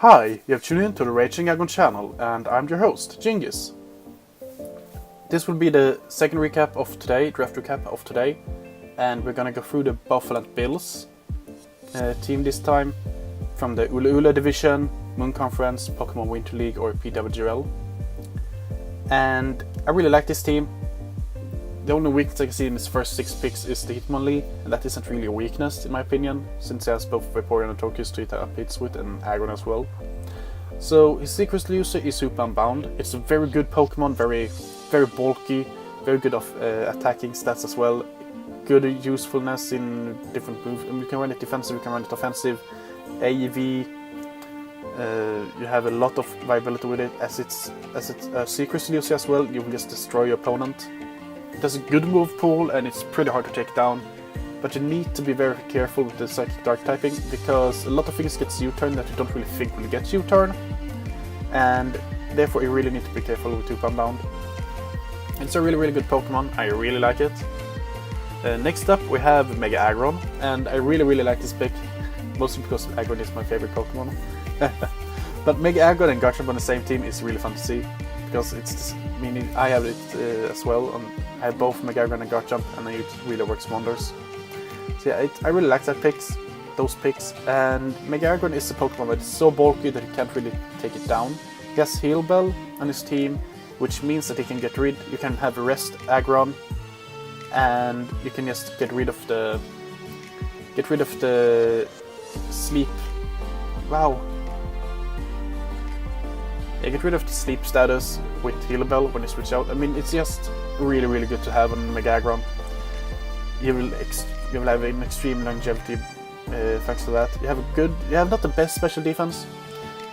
Hi, you have tuned in to the Raging Aggron channel, and I'm your host, Djingis. This will be the second recap of today, draft recap of today, and we're gonna go through the Bouffalant Bills team this time, from the Ula Ula Division, Moon Conference, Pokemon Winter League or PWL. And I really like this team. The only weakness I can see in his first 6 picks is the Hitmonlee, and that isn't really a weakness in my opinion, since he has both Vaporeon and Togekiss to hit up hits with, and Aggron as well. So his Secret user is Super Unbound. It's a very good Pokemon, very bulky, very good of attacking stats as well. Good usefulness in different moves. You can run it defensive, you can run it offensive. AEV, you have a lot of viability with it. As it's a Secret user as well, you will just destroy your opponent. It has a good move pool and it's pretty hard to take down, but you need to be very careful with the Psychic Dark typing, because a lot of things gets U-turn that you don't really think will get U-turn, and therefore you really need to be careful with Super Unbound. It's a really good Pokemon, I really like it. Next up we have Mega Aggron, and I really like this pick, mostly because Aggron is my favorite Pokemon. But Mega Aggron and Garchomp on the same team is really fun to see, because it's just, meaning I have it as well. I have both Mega Aggron and Garchomp, and it really works wonders. So yeah, I really like those picks. And Mega Aggron is a Pokemon that is so bulky that you can't really take it down. He has Heal Bell on his team, which means that he can you can have Rest Aggron, and you can just get rid of the sleep. Wow. Yeah, get rid of the sleep status with Heal Bell when you switch out. I mean, it's just really good to have on Mega Aggron. You will have an extreme longevity thanks to that. You have not the best special defense,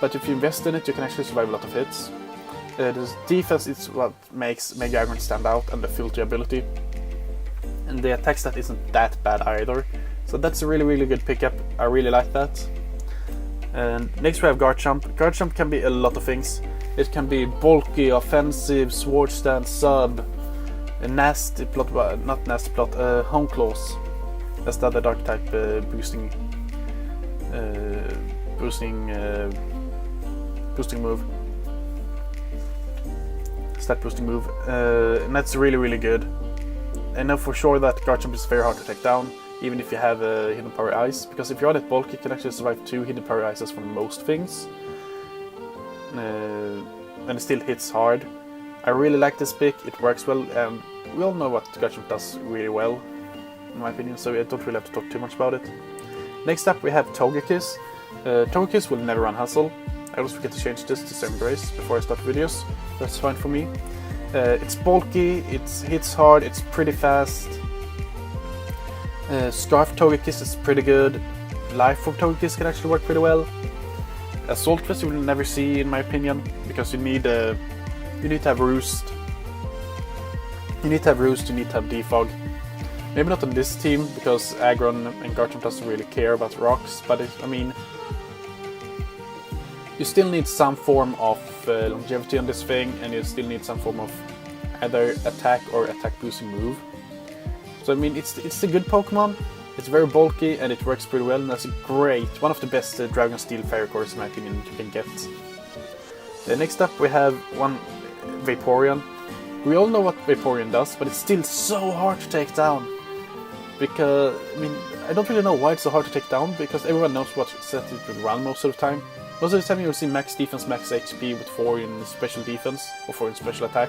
but if you invest in it, you can actually survive a lot of hits. The defense is what makes Mega Aggron stand out, and the filter ability. And the attack stat isn't that bad either. So that's a really good pickup. I really like that. And next we have Garchomp. Garchomp can be a lot of things. It can be bulky, offensive, sword stance, sub, a nasty plot, not nasty plot, home claws. That's the other dark type boosting move. Stat boosting move. And that's really good. I know for sure that Garchomp is very hard to take down, even if you have Hidden Power Ice, because if you're on it bulky, you can actually survive 2 Hidden Power Ices from most things. And it still hits hard. I really like this pick, it works well, and we all know what Garchomp does really well, in my opinion, so I don't really have to talk too much about it. Next up we have Togekiss. Togekiss will never run Hustle. I always forget to change this to Embrace before I start videos. That's fine for me. It's bulky, it hits hard, it's pretty fast. Scarf Togekiss is pretty good. Life Orb Togekiss can actually work pretty well. Assault Vest you will never see, in my opinion, because you need to have Roost. You need to have Roost, you need to have Defog. Maybe not on this team, because Aggron and Garchomp doesn't really care about rocks, but I mean, you still need some form of longevity on this thing, and you still need some form of either attack or attack boosting move. So I mean, it's a good Pokemon, it's very bulky, and it works pretty well, and that's one of the best Dragon Steel Fairy cores in my opinion you can get. Next up we have one Vaporeon. We all know what Vaporeon does, but it's still so hard to take down. Because, I mean, I don't really know why it's so hard to take down, because everyone knows what set it will run most of the time. Most of the time you will see max defense, max HP with 4 in special defense, or 4 in special attack.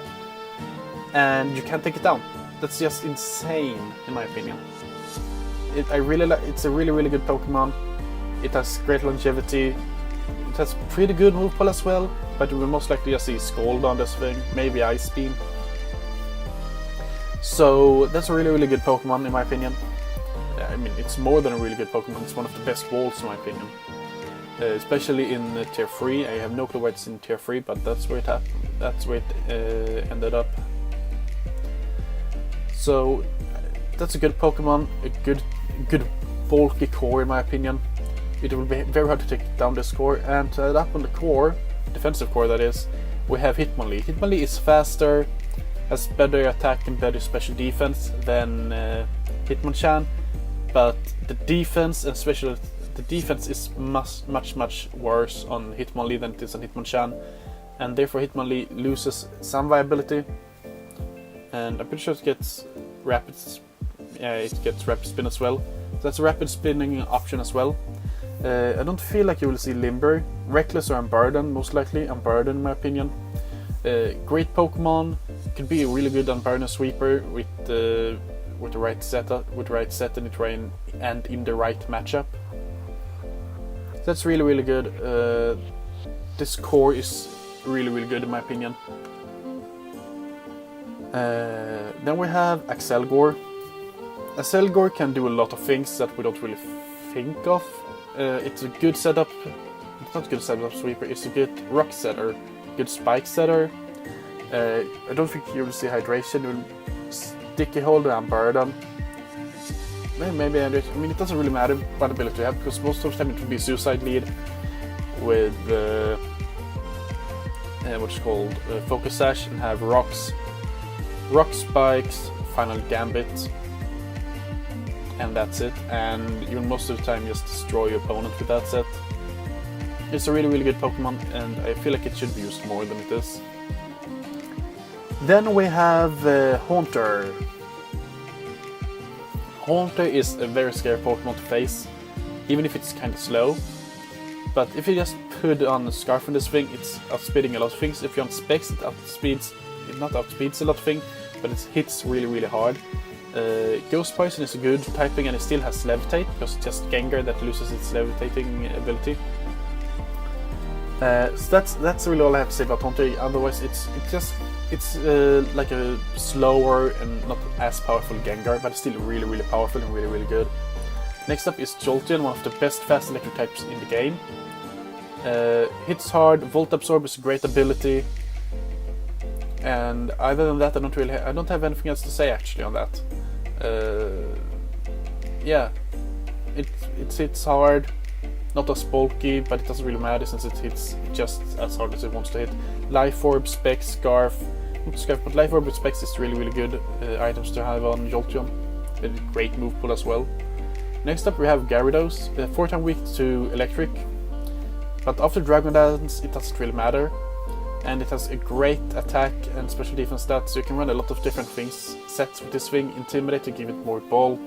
And you can't take it down. That's just insane, in my opinion. It's a really good Pokemon. It has great longevity. It has pretty good move pool as well, but you will most likely just see Scald on this thing, maybe Ice Beam. So that's a really good Pokemon, in my opinion. I mean, it's more than a really good Pokemon. It's one of the best walls, in my opinion. Especially in Tier 3. I have no clue why it's in Tier 3, but that's where it happened. That's where it ended up. So that's a good Pokemon, a good bulky core in my opinion. It will be very hard to take down this core, and to add up on the core, defensive core that is, we have Hitmonlee. Hitmonlee is faster, has better attack and better special defense than Hitmonchan, but the defense and special the defense is much worse on Hitmonlee than it is on Hitmonchan, and therefore Hitmonlee loses some viability. And I'm pretty sure it gets rapid. Yeah, it gets rapid spin as well. So that's a rapid spinning option as well. I don't feel like you will see Limber, Reckless or Unburden, most likely Unburden in my opinion. Great Pokemon, could be a really good Unburden sweeper with the right setup, and in the right matchup. That's really good. This core is really good in my opinion. Then we have Axelgor. Axelgor can do a lot of things that we don't really think of. It's a good setup. It's not a good setup sweeper. It's a good rock setter, good spike setter. I don't think you will see hydration. You'll sticky hold and burden. Maybe I mean it doesn't really matter what ability you have, because most of the time it will be suicide lead with what's called focus sash, and have rock spikes, final gambit, and that's it. And you'll most of the time just destroy your opponent with that set. It's a really good Pokemon, and I feel like it should be used more than it is. Then we have Haunter. Haunter is a very scary Pokemon to face, even if it's kind of slow. But if you just put on a Scarf on this thing, it's outspeeding a lot of things. If you're on Specs, it not outspeeds a lot of things, but it hits really hard. Ghost Poison is a good typing, and it still has Levitate, because it's just Gengar that loses its levitating ability. So that's really all I have to say about Haunter. Otherwise, it's like a slower and not as powerful Gengar, but it's still really powerful and really good. Next up is Jolteon, one of the best fast electric types in the game. Hits hard, Volt Absorb is a great ability, and other than that, I don't have anything else to say actually on that. Yeah, it hits hard, not as bulky, but it doesn't really matter since it hits just as hard as it wants to hit. Life Orb, Specs, Scarf, not Scarf, but Life Orb with Specs is really good items to have on Jolteon. A great move pool as well. Next up we have Gyarados, 4-time weak to Electric, but after Dragon Dance it doesn't really matter, and it has a great attack and special defense stats, so you can run a lot of different sets with this thing. Intimidate to give it more bulk,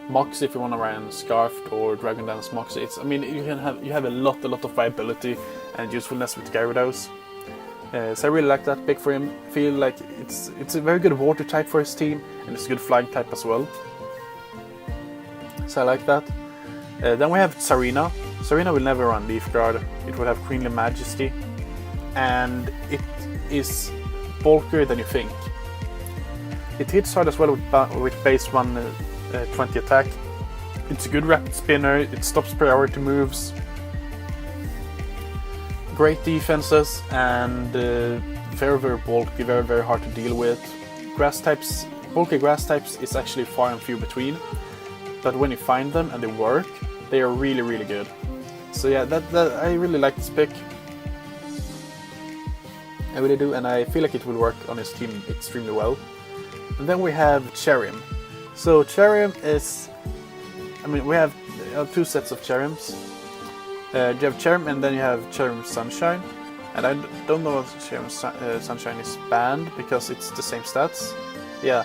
Moxie if you want to run Scarfed, or Dragon Dance Moxie. I mean, you have a lot of viability and usefulness with Gyarados. So I really like that pick for him. I feel like it's a very good water type for his team, and it's a good flying type as well. So I like that. Then we have Tsarina. Tsarina will never run Leaf Guard. It will have Queenly Majesty, and it is bulkier than you think. It hits hard as well with base 120 attack. It's a good rapid spinner. It stops priority moves. Great defenses, and very bulky, very hard to deal with. Bulky grass types is actually far and few between, but when you find them and they work, they are really good. So yeah, I really like this pick. I really do, and I feel like it will work on his team extremely well. And then we have Cherrim. So Cherrim is, I mean, we have two sets of Cherrims. You have Cherrim, and then you have Cherrim Sunshine. And I don't know if Cherrim Sunshine is banned, because it's the same stats. Yeah.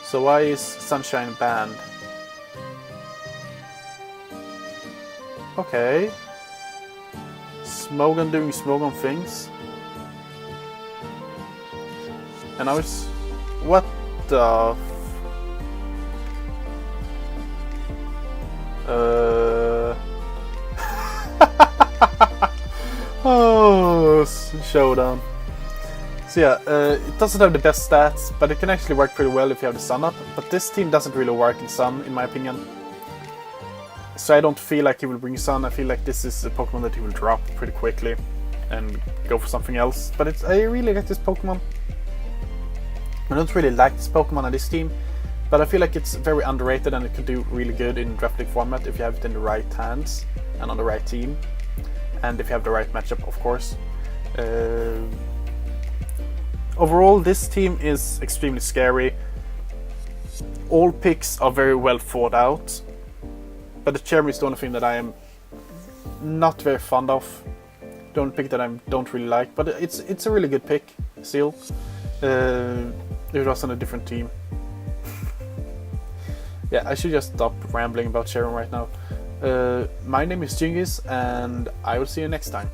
So why is Sunshine banned? Okay. Smogon doing Smogon things. And now it's... What the... Oh, showdown. So yeah, it doesn't have the best stats, but it can actually work pretty well if you have the Sun up. But this team doesn't really work in Sun, in my opinion. So I don't feel like he will bring Sun. I feel like this is a Pokemon that he will drop pretty quickly and go for something else. But I really like this Pokemon. I don't really like this Pokemon on this team, but I feel like it's very underrated, and it could do really good in Draft League format if you have it in the right hands and on the right team. And if you have the right matchup, of course. Overall, this team is extremely scary. All picks are very well thought out. But the Cherry is the only thing that I am not very fond of. The only pick that I don't really like, but it's a really good pick still. If it was on a different team. Yeah, I should just stop rambling about Sharon right now. My name is Djingis, and I will see you next time.